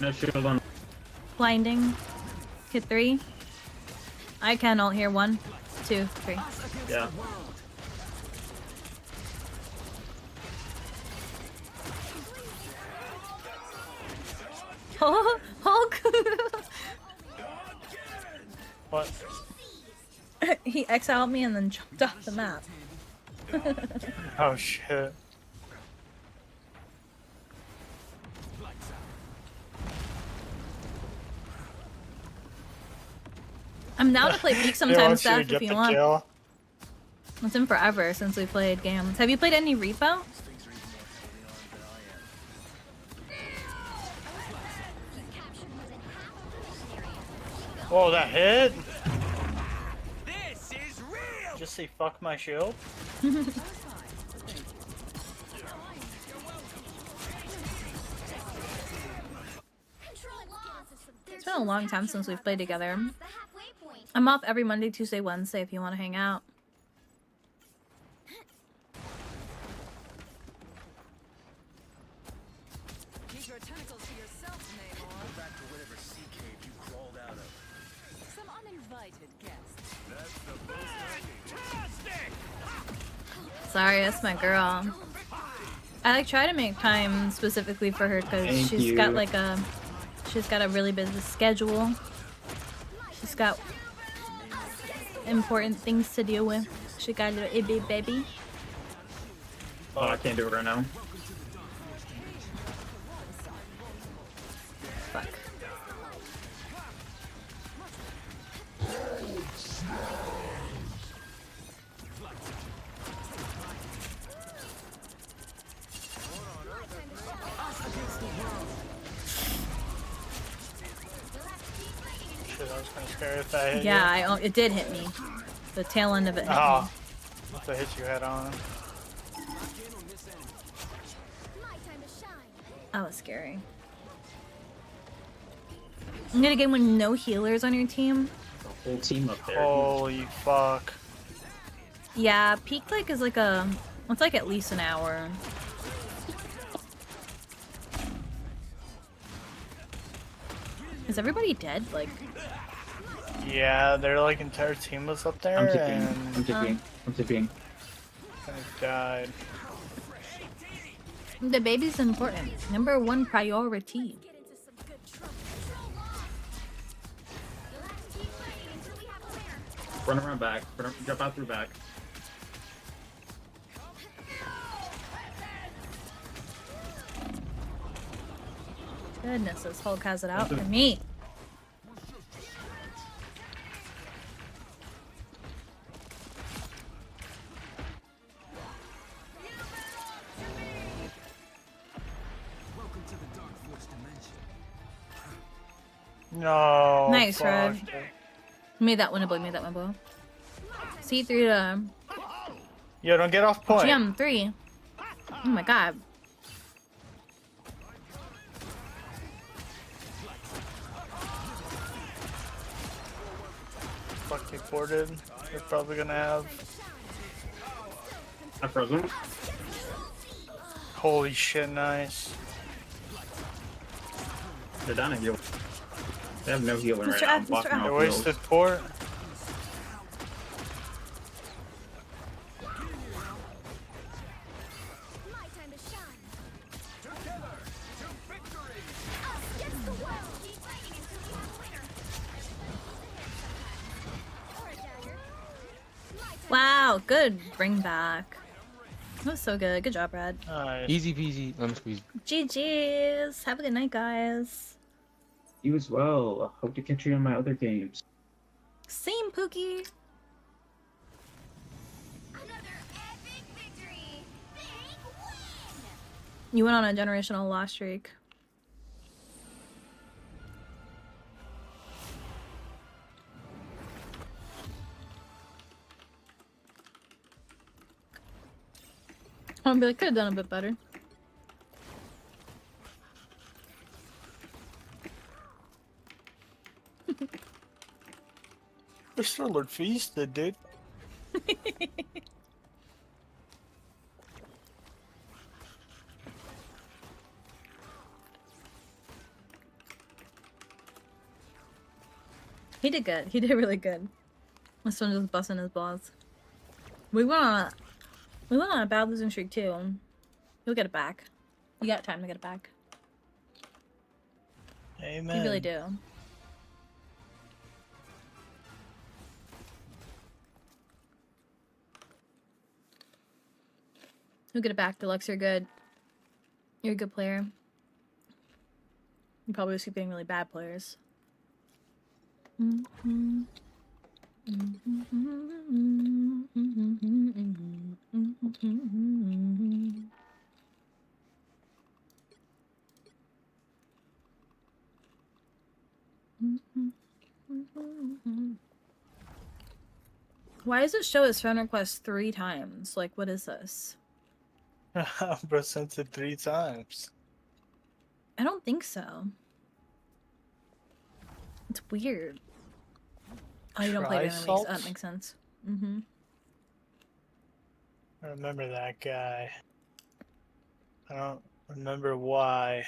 No shield on. Blinding. Hit 3. I can ult here. 1, 2, 3. Yeah. Oh, Hulk! What? He exiled me and then jumped off the map. Oh shit. I'm down to play Peak He sometimes, wants you to Steph, get if you the want. kill. It's been forever since we played games. Have you played any repo? Whoa, that hit? Just say fuck my shield? It's been a long time since we've played together. I'm off every Monday, Tuesday, Wednesday if you want to hang out. Keep your tentacles to yourself, Namor. Go back to whatever sea cave you crawled out of. Some uninvited guests. That's the most fantastic. Sorry, that's my girl. I like try to make time specifically for her because she's got like she's got a really busy schedule. She's got important things to deal with. She got a little itty baby. Oh, I can't do it right now. Fuck. Shit, I was kinda scared if that hit you. Yeah, it did hit me. The tail end of it hit Oh. me. If I hit you head on. That was scary. I'm gonna game with no healers on your team. The whole team up there. Holy fuck. Yeah, peak like is like a, it's like at least an hour. Is everybody dead? Like, Yeah, their like entire team was up there I'm tipping. and I'm tipping. I'm tipping. I died. the baby's important. Number 1 priority. Run around back. Jump out through back. Goodness, this Hulk has it out for me. No. Nice, fuck. Red. Made that winnable, made that winnable. C3 to Yo, don't get off point. GM3. Oh my god. Fuck, they ported. They're probably gonna have. I froze him. Holy shit, nice. They're down a heal. They have no healer right Mr. now. F, Mr. Blocking F. all They heals. wasted port. Wow, good bring back. That was so good. Good job, Brad. Nice. Easy peasy, lemon squeeze. GG's. Have a good night, guys. You as well. Hope to catch you in my other games. Same, Pookie. You went on a generational loss streak. I'll be like, could have done a bit better. We're still at feasted, dude. He did good. He did really good. This one just busting his balls. We went on a bad losing streak too. You'll get it back. You got time to get it back. Amen. You really do. You'll get it back, Deluxe. You're good. You're a good player. You probably just keep getting really bad players. Why does it show his friend request 3 times? Like, what is this? Bro sent it 3 times. I don't think so. It's weird. Oh, you don't play during the weeks. Oh, that makes sense. Mm-hmm. I remember that guy. I don't remember why.